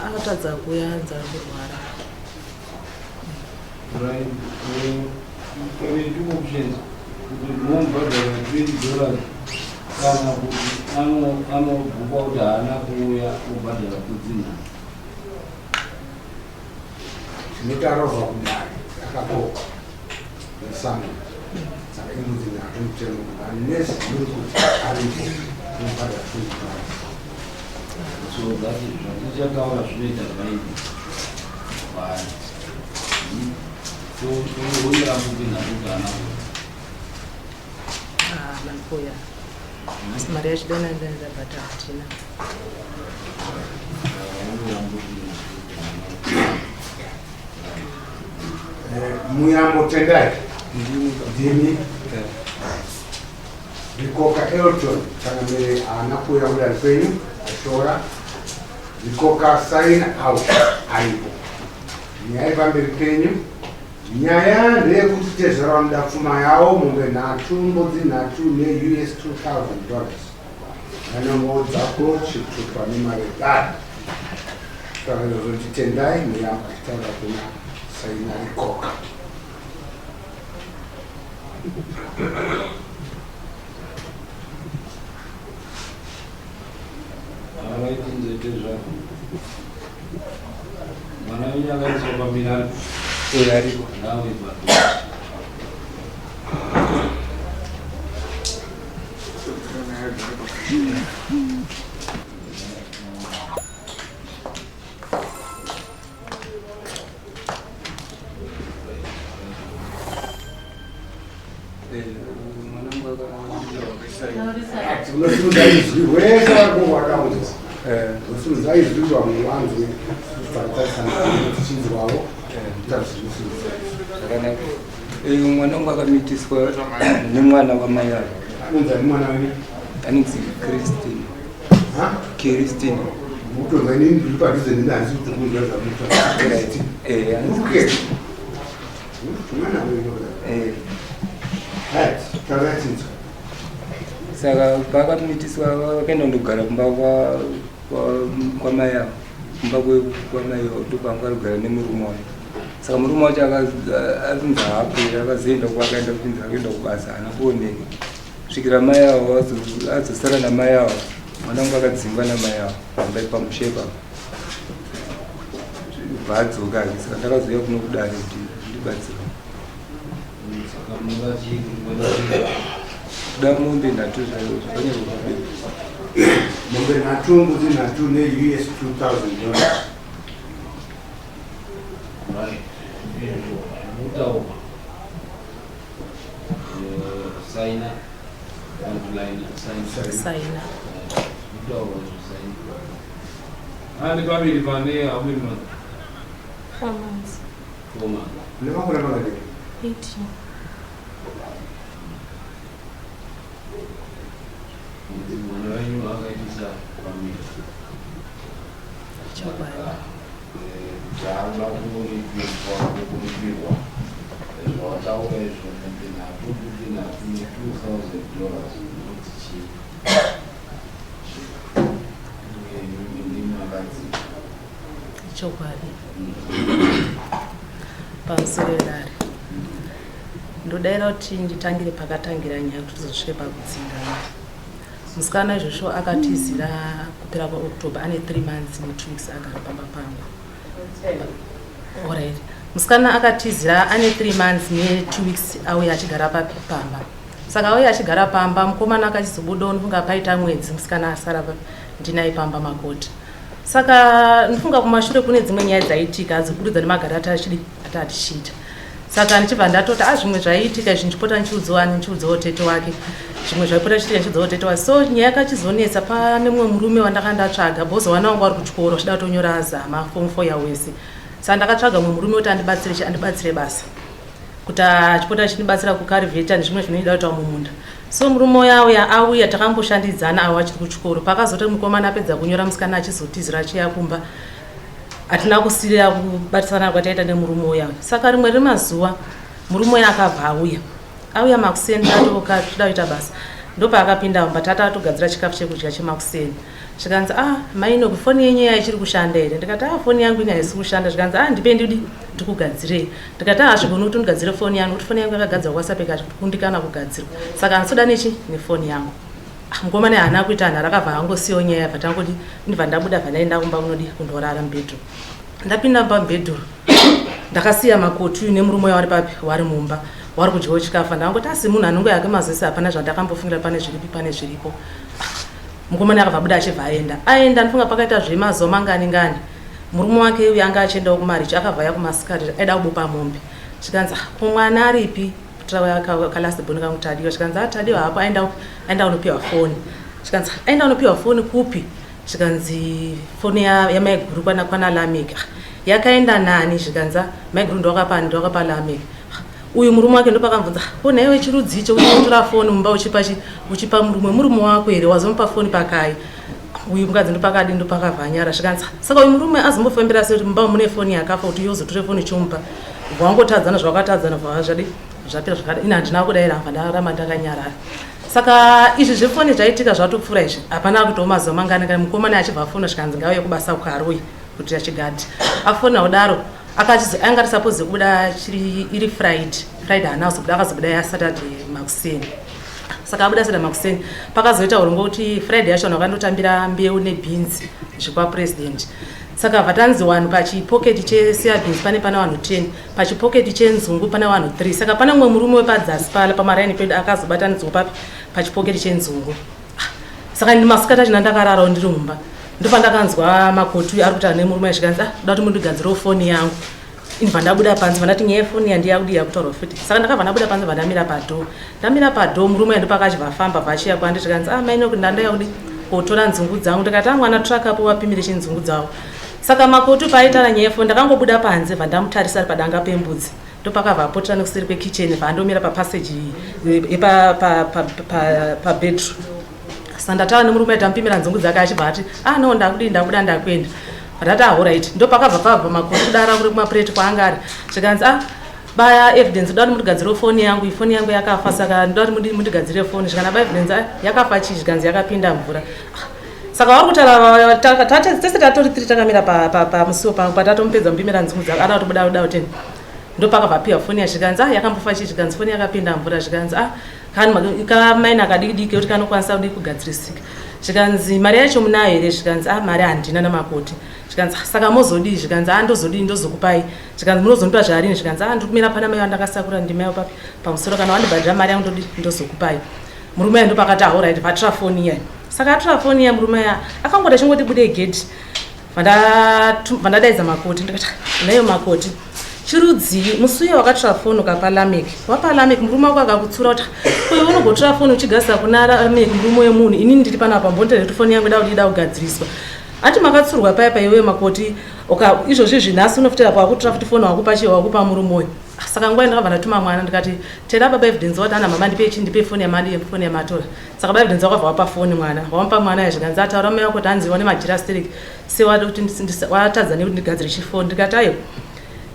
Akatadza kuyanza kurwara. Right. Kwenye two options. Mumbrother $20 kana ano ana kuya kubadala kudzina. Nikarova kudai akapo sana. Saka imuzina akumtemo unless kuti alipo kubadala kudzina. So that is just how I should have Why? So we are moving Nekuda. Manpoya. Maria Shidona and the Batatina. Muyambo Tendai. Dimi. Vikoka Elton. Chanamere anapoya ula alfenyu. Ashora. Vikoka sign out. Aipo. Nyaiba mberikenyu. Nyaya ndeyekuti tezvaronda pfuma yawo mumwe nhatu mbodzi nhatu ne$2,000 vanongodzako chitupa nemari dada saka izvozvo tendai muyamba achitaura kuna saina rikoka avaitinzete zvako mwana wenyu akaiswa pamirari ariko nawe mwana wangu akamitiswa nemwana wamai ake anonzi Christine. Saka pakamitiswa vakaenda kundogara kumba kwamai avo kumba kwamai avo ndokwaanga kugara nemurume wacho. Saka murume wacho akunzi haapera akazoenda kwakaenda kunzi akaenda kubasa haana kuoneka svikira mai avo azosara namai avo mwana wangu akadzingwa namai avo amba pamushepa bvadzoka ake saka ndakazouya kuno kudare kuti ndibatsira kuda mombe nhatu zvaio zvakanyarokubeka mombe nhatu mbudzi nhatu ne$2,000 Saina. And the family pane how many months? 4 months. 4 months. Never would have 18. When you are going to family. Chokwadi pamusoro dare ndodaira kuti nditangire pakatangira nyaya kuti tizosvike pakudzingana. Musikana izvozvo akatizira kupera kwaOctober ane 3 months ne 2 weeks agara pamba pangu. Alright. Musikana akatizira ane 3 months ne 2 weeks auya achigara pamba. Saka auya achigara pamba mukomana akachizobuda unofunga paita mwedzi musikana asara ndinai pamba makoti. Saka ndifunga kumashure kune dzimwe nyaya dzaitika dzikuridza nemagara atachita. Saka ndichibva ndatoti zvimwe zvaitika izvi ndipota ndichiudzawo tete wake zvimwe zvaipota chizotetewa. So nyaya yakachizonetsa pane mumwe murume wandakandatsvaga bozo wana wangu ari kuchikoro chida kutonyora zama form 4 yawese. Saka ndakatsvaga mumwe murume kuti andibatsire basa kuti achipota achinibatsira kukarivheta nezvimwe zvinoida kuitwa mumunda. So murume uya auya takamboshandidzana awo achiri kuchikoro. Pakazoti mukomana apedza kunyora musikana achizotizira achiya kumba. Atina kusirira kubatisana kwataita nemurume uya. Saka rimwe remazuva murume uya akabva auya makuseni atoka toda kuita basa. Ndopa akapinda mumba tata atogadzira chikafu chekudya chemakuseni. Zvikanzi maino foni yenyu ichiri kushanda here. Ndikati foni yangu ine haisi kushanda. Zvikanzi ndipe ndikugadzirei. Ndikati zvigoni kuti ndigadzire foni yangu kuti foni yangu yakagadzirwa WhatsApp ikakundikana kugadzirwa. Saka ansoda nefoni yangu. Mukomana haana kuita nhara akabva angosiyawo nyaya vatangoti ndibva ndabuda vandaenda kumba kundorara mubhedroom. Ndapinda pamubhedroom ndakasiya makoti nemurume wari mumba wari kudyawo chikafu. Ndangoti asi munhu anongo yake mazese hapana zvandakambofungira pane zviripo. Mukomana akabva buda achibva aenda ndifunga pakaita zvemazuva mangani murume wake uyu anga achiendawo kumarichi akabva yakumasikati aida kubopa mombe. Zvikanzi kumwana aripi kalasibhoni kamutadiwa. Zvikanzi atadiwa hapo aenda unopiwa foni. Zvikanzi aenda unopiwa foni kupi. Zvikanzi foni yamaiguru kwana Lameki. Yakaenda nani. Zvikanzi maiguru ndowakapa Lameki. Uyu murume wake ndopakamubvunza foni iwe chirudzi icho unotora foni mumba uchipa murume wako here wazomupa foni pakai. Uyu mukadzi ndopakabva nyara. Zvikanzi saka uyu murume azombofambira sei kuti mumba mune foni yakafa kuti yozotore foni chomupa. Wangotadzana zvakatadzana zvapera zvakada. Ina handina kudaira mva ndarama ndakanyarara. Saka izvi zvefoni zvaitika zvatopfuura izvi hapana kutowo mazuva mangani mukomana achibva foni zvikanzi ngauye kubasa kukaroi kuti achigadhi. Afona kudaro anga suppose kubuda iri Friday hanazo kubuda akazobuda yaSaturday makuseni. Saka abuda Saturday makuseni pakazoita urongwa kuti Friday yacho vakandotambira mbeu nebeans zvikwa president. Saka vatanzi vanhu pachipoketi chesoya beans pane vanhu 10, pachipoketi chenzungu pane vanhu 3. Saka pane mumwe murume wepadzasi pala pamaraini pedu akazobatanidzwa pachipoketi chenzungu. Saka ndimasikati achina ndakararawo ndiri mumba. Ndopandakanzwa makoti ari kutaura nemurume zvikanzi kuda kuti mundigadzirawo foni yangu. Inibva ndabuda panze vandati nyaya yefoni yandiya kudi yakutaurwa futi. Saka ndakabva ndabuda panze ndamira padho murume ndopakachibva afamba vachiya kwandi zvikanzi maino kuti ndandaya kudi kotora nzungu dzangu. Ndikati mwana track apo wapimire chinzungu dzawo. Saka makoti paitaura nyaya yefoni ndakangobuda panze vandamutarisa ari padanga pembudzi. Ndopakabva apotera nekuseri kwekitchen vandomira papassage pa bedroom. Sandataura nemurume tampimira nzungu dzake achibva ati no ndabuda ndakwenda. Ndati alright. Ndopakabva pabva makoti kudara kuri kumapureti kwaanga ari. Zvikanzi baya evidence ndoda kuti mundigadzire foni yangu yakafa. Saka ndoda kuti mundigadzire foni. Zvikanzi evidence yakafa chii. Zvikanzi yakapinda mvura. Saka vari kutaura tese tatori 3 takamira pamusuwo pangu patatomupedza kupimira nzungu dzake ada kutobuda 10. Ndopakabva piwa foni yazvikanzi yakambofa chii. Zvikanzi foni yakapinda mvura. Zvikanzi kamaina kadiki kuti kanokwanisa kugadzirisika. Zvikanzi mari yacho munayo here. Zvikanzi mari handina namakoti. Zvikanzi saka mozodii. Zvikanzi ndozodii ndozokupai. Zvikanzi munozondipa zvarini. Zvikanzi ndikumira pana mai vandakasakura ndimai pamusoro kana wandibhadhira mari yangu ndozokupai. Murume ndo pakati alright vatora foni iya. Saka atora foni iya murume iya akangoda chingoti bude gate. Vandadaidza makoti ndikati nayo makoti chirudzi musuya wakatora foni ukapa Lameki. Wapa Lameki murume wako akakutsura kuti uyu unogotora foni uchigadzira kuna Lameki murume wemunhu. Inini ndiri panapa mbondere kuti foni yangu ida kugadziriswa. Ati makatsurwa paya iwe makoti izvozvi zvinasi unofutira pakutora futi foni wakupa chiwa wakupa murume uyu. Saka nguva ndakabva ndatuma mwana ndikati tera baba evidence wati mama ndipe foni yamadi foni yamatora. Saka baba evidence wakabva wapa foni mwana wamupa mwana yazvikanzi ataura mai wako kuti hanziwa nemajirastiriki sewada kuti watadza nekuti ndigadzire chifoni. Ndikati ayo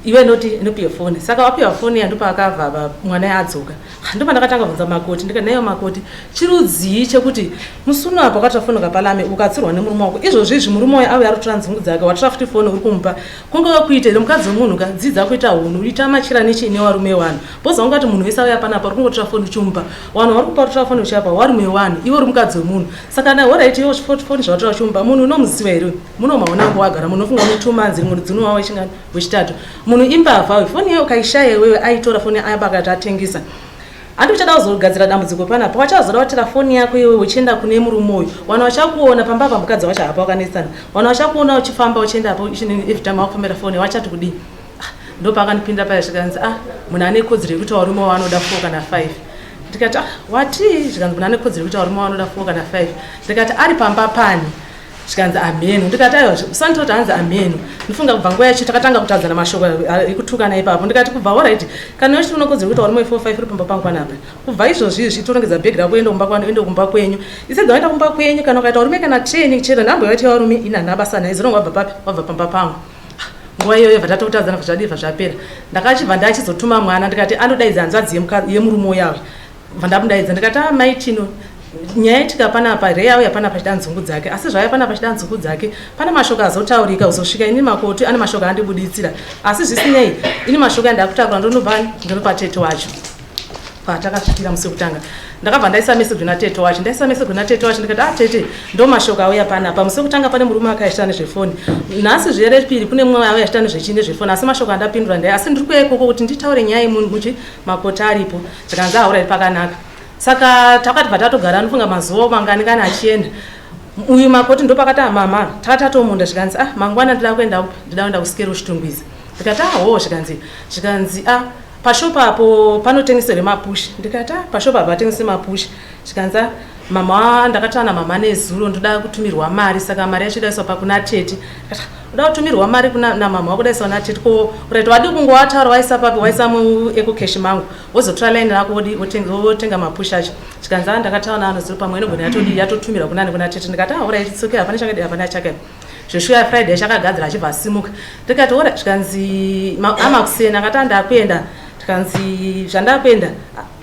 iwe inopiwa foni. Saka wapiwa foni yandopa akavha mwana yadzoka. Ndopa ndakatanga kubvunza makoti ndikati nayo makoti chirudzii chekuti musuno apo wakatora foni ukapa Lameki ukatsurwa nemurume wako. Izvozvi murume uyu auya ari kutora nzungu dzake watora futi foni uri kumupa. Kunga kuitire mukadzi wemunhu ukadzidza kuita hunhu uitamachira nechii nevarume vanhu. Boza ungati munhu wese auya panapa uri kungotora foni uchimupa. Vanhu vari kupa kutora foni uchiapa warume vanhu iwe uri mukadzi wemunhu. Saka na alright iwe foni zvawatora uchimupa munhu unomuziva here. Munomaona ngo wagara munhu unofunga une 2 months rimwe dzino wawe chingani wechitatu. Munhu imbavha foni yako ukaishaya iwewe aitora foni ayabaka atengesa. Andi uchada kuzogadzira dambudziko panapa wachazoda watira foni yako iwe uchienda kune murume uyu. Vanhu vachakuona pamba pamukadzi wacho apa wakanesana. Vanhu vachakuona uchifamba uchienda apo every time wakufambira foni wachati kudii. Ndo pakandipinda paya zvikanzi munhu ane kodzero yekuti varume vanoda 4 kana 5. ndikati wati zvikanzi muna nekodzero kuti ari mawanoda 4 kana 5 ndikati ari pamba pani zvikanzi amenu ndikati aiwa usanditoti hanzi amenu ndifunga kubva nguva yacho takatanga kutadzana mashoko ekutukana ipapo ndikati kubva alright kana wachiti unokodzero kuti ari 4 5 uri pamba pangu panapa kubva izvozvizvi torongedza bhegi rako ende kumba kwenyu isedza waenda kumba kwenyu kana ukaita urume kana 10 chero nhamba yaiti varume ina nabasa naye zvinonga wabva papi wabva pamba pangu nguva iyoyo vatotadzana zvadiva zvapera ndakachibva ndachizotuma mwana ndikati andodaidza hanzvadzi yemurume yawe vandamudaidza ndikati mai chino nyaya itika panapa rei auya panapa chida nzungu dzake asi zvaya panapa chida nzungu dzake pane mashoko azotaurika uzosvika ini makoti ane mashoko andibuditsira asi zvisinei ini mashoko andakutakura ndonopa tete wacho patakasvikira musi wekutanga ndakabva ndaisa message kuna tete wacho ndikati tete ndo mashoko auya panapa musi wekutanga pane murume akaita nezvefoni nhasi zvere piri kune mumwe auya achita nezvechine zvefoni asi mashoko andapindura ndai asi ndiri kuekoko kuti nditaure nyaya yemuchi makoti aripo zvikanzi aura pakanaka saka takati vatatogara anofunga mazuva mangani kana achienda uyu makoti ndo pakati mama takatatomunda zvikanzi mangwana ndida kuenda kusikero chitungwizi ndikati zvikanzi pashopu apo panotengeserwe mapushi ndikati pashopu apo atengese mapushi zvikanzi mama ndakatana mama nezuro ndoda kutumirwa mari saka mari yacho idaiswa pakuna tete uda kutumirwa mari kuna mama wakudaiswa na tete ko uraita wadi kungowataura waisa papi waisa muekokeshi mangu wozotora laini rako wotenga mapushi acho zvikanzi ndakataura anozuro pamwe inogona yatotumira kuna tete ndikati uraitsoke hapana chakadi hapana chakadi zveshuya friday chakagadzira achibva simuka ndikati ora zvikanzi amakusena akati ndakuenda zvikanzi zvandakuenda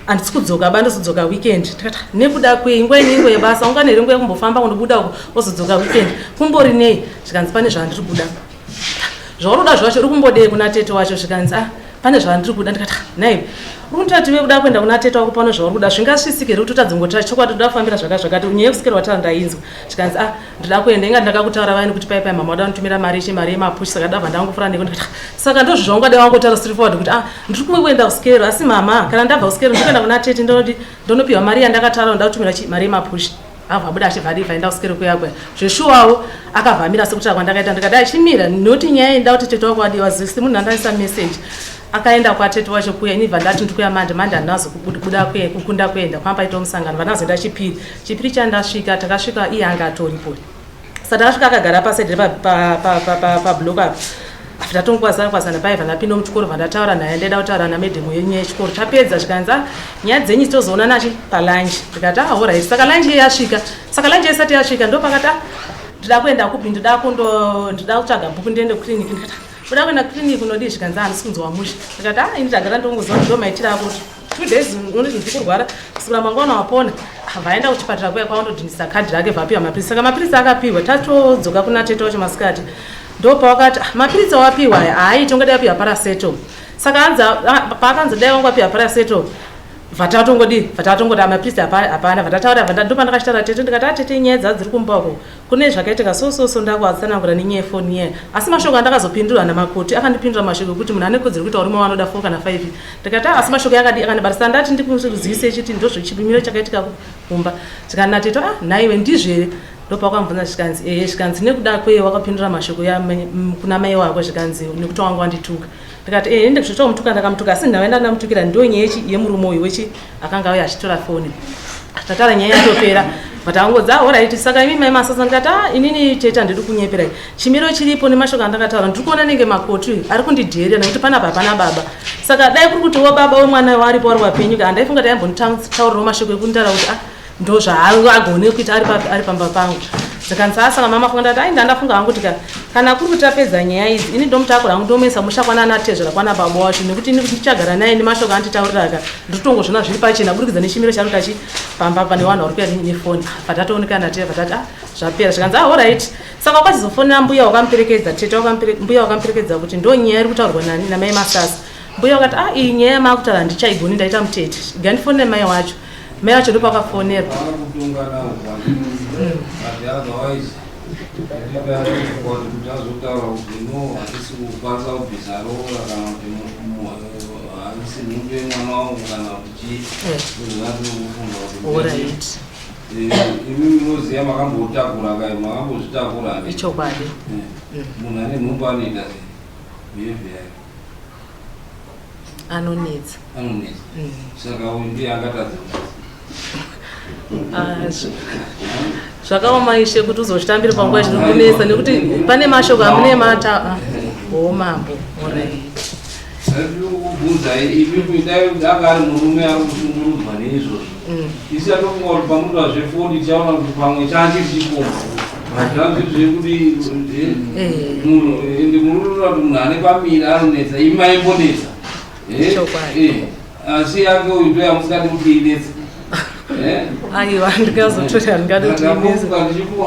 handisi kudzoka bandosodzoka weekend ndikati nekuda kwengweni ingo yebasa unganeri nguva yekumbofamba kundobuda wozodzoka weekend kumbori nei zvikanzi pane zvandiri kuda zvauroda zvacho uri kumbodei kuna tete wacho zvikanzi pane zvandiri kuda ndikati nai urikutati wekuda kuenda kuna tete wako pano zvauri kuda zvingasvisike ri kutotadzongotira chokwadi toda kufambira zvakati nyaya yekusikera watara ndainzwa zvikanzi ndoda kuenda inga ndakakutaura vaini kuti paipai mama wada kunitumira mari yemapushi saka ndabva ndangofura neko ndikati saka ndozvo zvaungadai wangotaura straight forward kuti ndiri kumwe kuenda kusikero asi mama kana ndabva kusikero ndikuenda kuna tete ndonopiwa mari yandakataura ndoda kutumira mari yemapushi abuda achibva ndivaenda kusikero kuyakwe zveshuwawo akavhamira sekuti kwandakaita ndikati achimira noti nyaya enda kuti tete wako wadiwa zisi munhu andaisa message akaenda kwatete wacho kuya inibva ndati ndikuya mande handinazo kubuda kukunda kuenda kwambaita musangano vanazoenda chipiri chandasvika takasvika iye anga atoripo saka takasvika akagara pasaidi pablock up tatongokwazana paiva ndapinda muchikoro vandataura naye ndaida kutaura namedhemu yenyaya yechikoro tapedza zvikanzi nyaya dzenyu tozoona nachi palanji ndikati alright saka lanji yasvika saka lanji isati yasvika ndo pakati ndida kuenda kupi ndida kutsvaga bhuku ndiende kukiriniki ndikati uda kuenda kukiriniki unodii zvikanzi handisi kunzwa musha ndikati ini ndagara ndongoziva kuti ndo maitiro ako kuti 2 days unoti ndiri kurwara kusukura mangwana wapona vaenda kuchipatara kuya kwaundodhinisa kadhi rake vapiwa mapirisi saka mapirisi akapiwa tatodzoka kuna tete wacho masikati ndo pawakati mapirisi awapiwa haiti ungada yapiwa paracetamol saka paakanzi dai wangapiwa paracetamol vatatongoti mapirisi hapana vatataura ndo pandakachitaura tete ndikati tete nyaya dzadziri kumbako kune zvakaitika so ndakuatsanangura nenyaya yefoni iyeyo asi mashoko andakazopindura namakoti akandipindura mashoko ekuti munhu ane kodzero kuita urume wanoda 4 kana 5 ndikati asi mashoko akandibarisa ndati ndikuzivise chiti ndozvo chipimiro chakaitika kumba zvikani natete nhaiwe ndizvere ndopakamubvunza zvikanzi zvikanzi nekuda kweye wakapindura mashoko kuna mai wako zvikanzi nekuti wangu wandituka ndikati ndikuzotomutuka ndakamutuka asi ndaenda ndamutukira ndo nyaya yemurume uyu wechi akanga auya achitora foni tatara nyaya yatopera vatangodza alright saka imi mai masasa ndikati inini tete ndiri kunyeperai chimiro chiripo nemashoko andakataura ndiri kuona nenge makoti ari kundidherera nekuti panapa hapana baba saka dai kuri kuti baba wemwana waripo wari wapenyuka handaifunga kuti aimbonitaurirawo mashoko ekunditaura kuti ndo zvaagone kuita ari pamba pangu zvikanzasaka mama funga ndati ndandafunga hangu kuti kana kuri kuti apedza nyaya idzi ini ndomutakura hangu ndomesa mushakwana anatezvera kwana baba wacho nekuti ndichagara naye nemashoko anditauriraka ndotongozvona zviri pachena burikidza nechimiro chanoti achipamba pane vanhu vari kuya nefoni vatatoonekana natee vatati zvapera zvikanzi alright saka kwachizofonera mbuya wakamuperekedza tete mbuya wakamuperekedza kuti ndo nyaya iri kutaurwa nani namai masasa mbuya wakati iyi nyaya yamakutaura ndichaigoni ndaita mutete gandifonere mai wacho mai wacho ndo pakafonerwa munoziva makambotakura kai makambozvitakura ichokwadi munhu ane nhumbu anoita behavior anonetsa. Saka undi akatadza. Zvakaoma ishe kuti uzochitambira panguva chiri kunetsa nekuti pane mashoko amune mata mambo. Kubvunza ipi dai akari murume ari kushungurudzwa neizvozvo. Isi atongoti pamuda zvefoni tichaona kuti pamwe change chichikoma. Zvekuti ende murume kuti munhu ane pamiri anonetsa imi maimbonetsa. Asi yake uyu ndo yamusingadi kuti inetse. Aiwa ndikazotori handingadi kuti inetse. Pane chikoma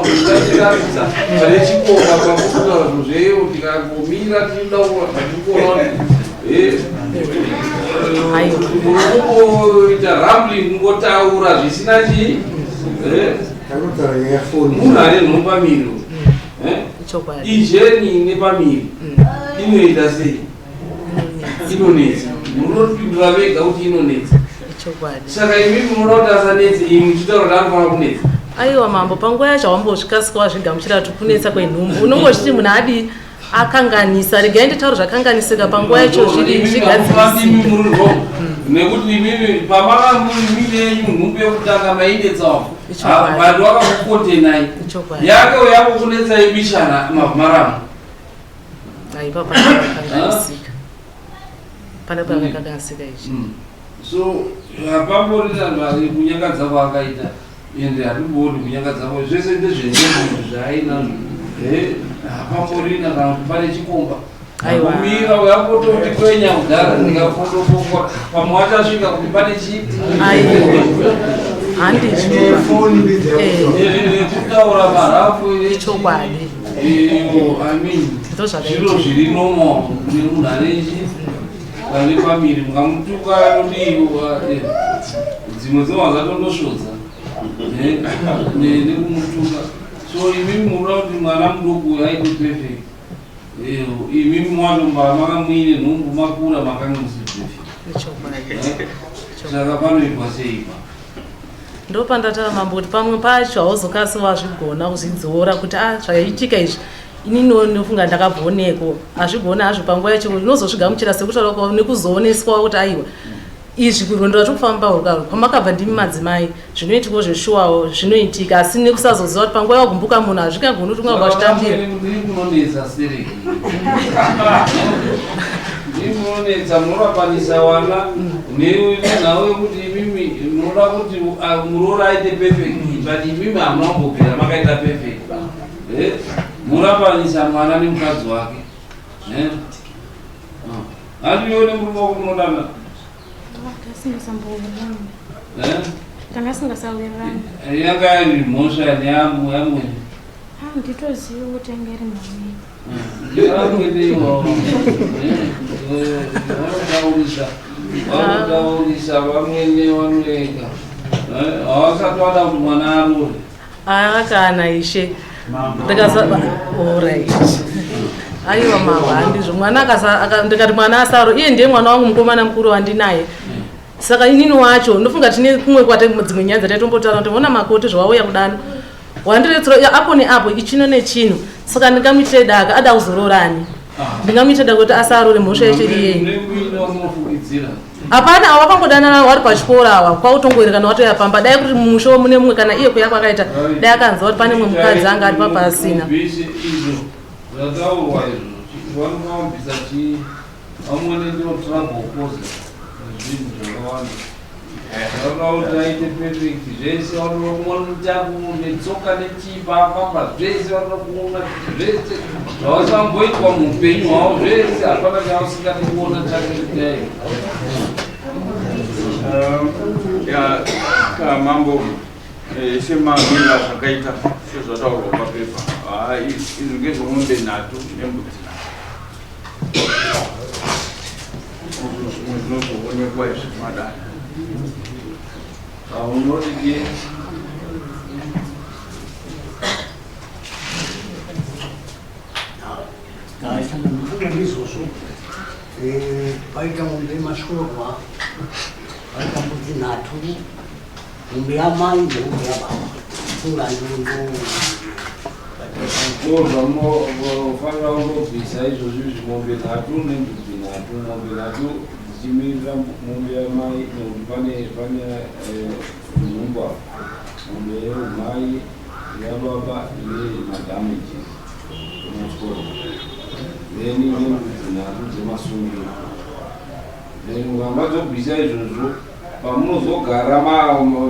pakuda zveyo tikangomira tichidaura pachikona ita rambling ngotaura zvisina chii munhu ane nhopamiri ijeni nepamiri inoita sei inonetsa munopindura vega kuti inonetsa saka imimi munoda kuti asanetse imi muchitaura kuti anofanira kunetsa. Aiwa mambo panguva yacho wambosvikasika wazvigamuchira kuti kunetsa kwenhumbu unongochiti munhu adi akanganisa regai nditaura zvakanganisika panguva yacho zviri zvigadzirisi nekuti imimi pamakamumine nhumbu yekutanga mainetsawo vanhu vakakukotenai yake yako kunetsa ibishana mavhumaramu aipa panakanganisika pane pakakanganisika ichi so apamborina vanhu kunyangadza kwakaita ende hatimboni kunyangadza kwa zvese ndezvenyemunhu zvaainazvo apamborina kana kuti pane chikomba kumira uyakototi kwenya kudhara ndikafotopokwa pamwe wachasvika kuti pane chiti handititaura marafu chokwadi zviro zviri nomo nemunhu anechi pane pamiri mungamutuka anodiwa dzimwe dzinova zatondosvodza nekumutuka so imimi munoda kuti mwana muduku aite perfect imimi mwatomba makamuine nhumbu makura makanga musiperfect saka panoitwa seipa ndopandatava mambo kuti pamwe pacho hauzokasi wazvigona kuzvidzora kuti zvaiitika izvi inini nofunga ndakabvoneko hazvigona hazvo panguva yacho unozosvigamuchira sekutaura nekuzooneswa kuti aiwa izvi rwendo rwatikufamba rwaro kwamakabva ndimi madzimai zvinoitika zveshuwawo zvinoitika asi nekusazoziva kuti panguva yagumbuka munhu hazvikagoni kuti mwanga vachitambira kunonetsa sereki imunonetsa munorapanisa wana nenhau yekuti imimi munoda kuti muroora aite perfect but imimi hamunambopera makaita perfect murapanisa mwana nemukadzi wake handione murume wako munodana yanga iri mhosva yamweni nditoziva kuti anga iri vanotaurisa vamwene vanoega havasati vada kuti mwana arore akana ishe aiwa mava handizvo mwana ndikati mwana asaro iye ndiye mwana wangu mukomana mukuru wandinaye saka inini wacho ndofunga tine kumwe kwate dzimwe nyaya dzataitombotaura kuti ona makoti zvawauya kudano wandiretsera apo neapo ichino nechino saka ndingamuitire daka ada kuzororani ndingamuitire daka kuti asarore mhosva yachiri yei hapana awakangodana wari pachikora awa kwautongoerekana watoya pamba dai kuti musho mune mumwe kana iye kuya kwakaita dai akanzwa kuti pane mwe mukadzi anga ari papa asina zvakautaite perfect zvese vanokuona mutambo netsoka nechipa afamba zvese vanokuona zvese zvavasamboitwa muupenyu hwavo zvese hapana chausingati kuona chake kudai mambo semamira zvakaita sezvataurwa papepa izvi ngezvomombe nhatu nembudzi zvimwe zvinozoonekwa izvi madana unodike izvozvo paita mombe mashorwa paita mbudzi nhatu mombe yamai nemombe yababa zvanofanira kundobvisa izvozvi zvimombe nhatu nembudzi nhatu mombe nhatu tichimirira mombe yamai pane nhumba mombe yemai yababa nemadamages emasoro then nembudzi 3 dzemasungiro then ukambadzobvisa izvozvo pamunozogara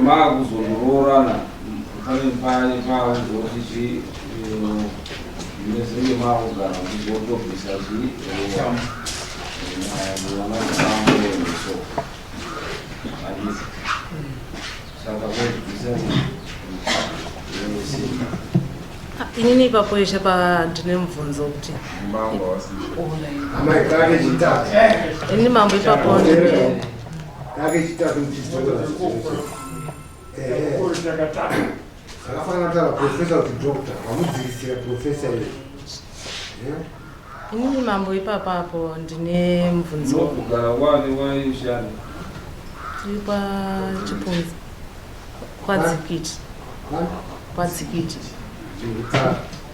maakuzondororana pane pauzoti zvinezenge maakugara kuzotobvisa so saka kozvibvisa inini ipapo ishe ndine mubvunzo kuti inini mambo ipapo kake chitatu mchizola akafanana kutaura profesa kuti doctor vamudzivisira profesa iyo inini mambo ipapapo ndine mubvunzo kugara wani waishani tiri pachipunzi kwadzikiti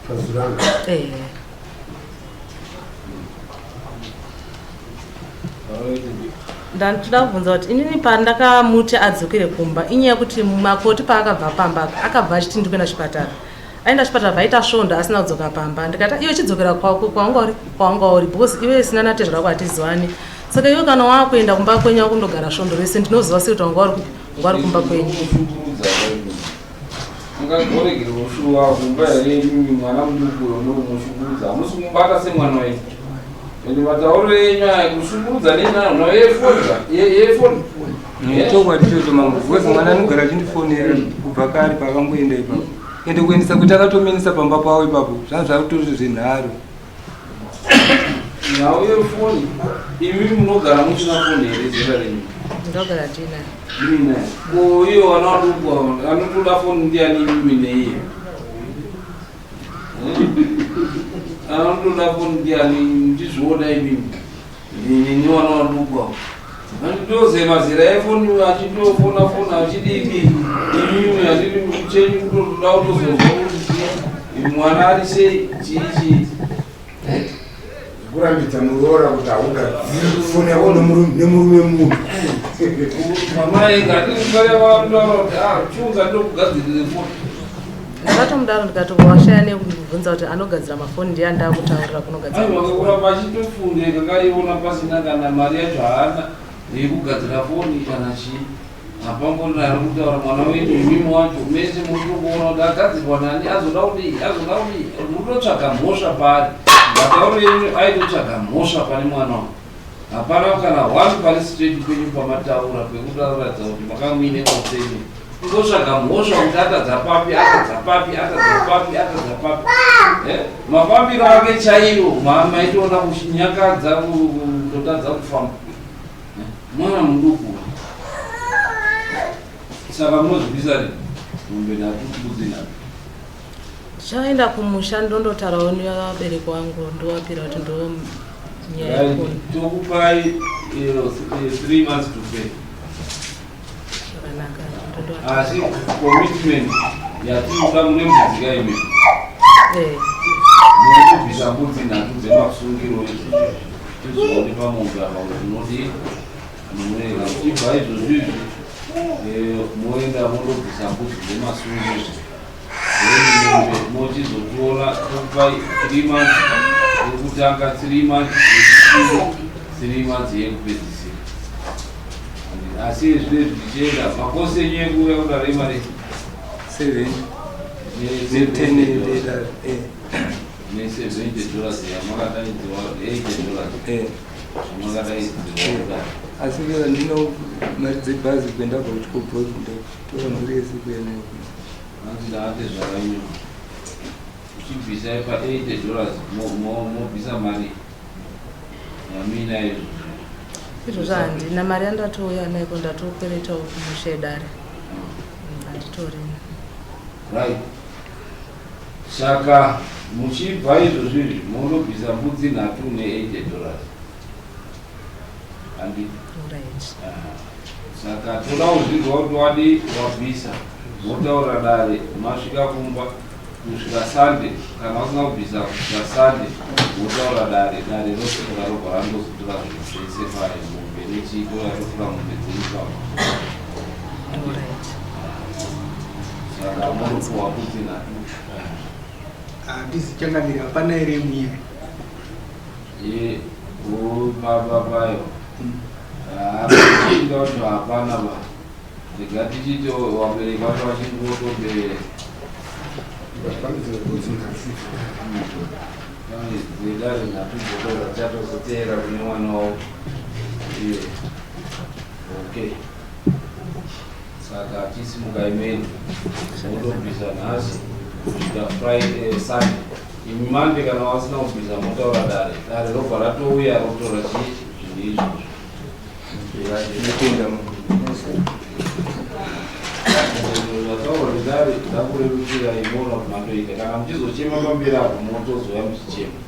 pazuranga ndandoda kubvunza kuti inini pandakamuti adzokere kumba inyaya yekuti makoti paakabva pamba akabva achiti ndikuenda chipatara aenda chipatara vaita svondo asina kudzoka pamba ndikati iwe chidzokera kwanga uri because iwe sina natezvera kwatizwani saka iwe kana wakuenda kumba kwenyu kundogara svondo rese ndinoziva sei kuti wanga uri kumba kwenyu ungagoregera ushuwa kumba here mwana muduku unomushungurudza hamusi kumubata semwana wenyu ende matauro enyu kushungurudza nenhano yefoni chokwadi chocho mangu because mwana anogara achindifonera kubva kari pakangoenda ipapo ende kuendesa kuti akatominisa pamba pavo ipapo zvanga zvakutori zvenharo nhau yefoni imi munogara muchina foni here zera renyu ndogara ndinayo iyo vana vaduku anotoda foni ndiani mimi neiye anotoda foni ndiani ndizviona imimi nini vana vaduku avo anditoze mazera efoni achitofona achidiki imimi handiri chenyu kutotoda kutozozwa kuti mwana ari sei chiichi kurambidza muroora kuti haungafoni yako nemurume munhu mamai ngatiaaaa chiunza ndokugadzirire foni ndakatomudaro ndikatowashaya nekubvunza kuti anogadzira mafoni ndiye ndakutaurira kunogadzirakuramba achitofunde kakaiona pasina kana mari yacho haana yekugadzira foni kana chii hapambonari kutaura mwana wenyu imimi wacho mese mutokuona kuti agadzirwa nani azoda kudii mutotsvaga mhosva pari matauro enyu aitotsvaga mhosva pane mwana wa hapana kana wani pari straight penyu pamataura pekutaratidza kuti makamwine kosenyu kutotsvaga mhosva kuti atadza papi mafambiro ake chaiwo maitoona kunyakadza kutotadza kufamba mwana muduku saka munozvibvisa ri mombe 3 mbudzi 4 ndichaenda kumusha ndondotaurawo nevabereki vangu ndowapira kuti ndo nyaya yefoni tokupai 3 months to pay zvakanaka asi commitment yatinoda mune mbudzi kaime munokubvisa mbudzi 3 dzemasungiro tizoone pamombe apa kuti nodii munoenda kuchibva izvozvizvi moenda mondobvisa mbudzi dzemasungiro mombe mochizotora tokupai 3 months yekutanga 3 months 3 months yekupedzisira asi zvinezvi zvichienda makosi enyu ekuuya kudaro imari 7 $70 yamakadaidziwa $80 zvamakadaidziwa asi ndino mari dzebhazi kuenda kuchikobva tora mari yese kuenayo andidate zvakanyo uchibvisa pa $80 mobvisa mari yamina izvo izvozvo handina mari yandatouya naiko ndatokweretawo kumusha edare handitorina right saka muchibva izvozvizvi munobvisa mbudzi 3 ne$80 handi saka toda kuzvigwa kuti wadi wabvisa motaura dare masvika kumba kusvika Sunday kana usina kubvisa kusvika Sunday wotaura dare rosvika robva randozotora zvinhu zvese pari mombe nechito yatofura mombe dzeipamba saka munopuwa kuti nhatu handizichangamiri hapana here muye papapayo chinga kuti hapana ba rega tichiti wabereki vacho vachingotobereka zvedare nhatuzotora chatozotera kune mwana wavo okay saka tisimuka imeni motobvisa nhasi kusvika Friday Sunday imi Monday kana wasina kubvisa motaura dare robva ratouya rotora chii zvinhu izvozvo zvataura dare ndakurerukira imona kuti mandoita kana muchizochema pamberi apo motozoya muchichema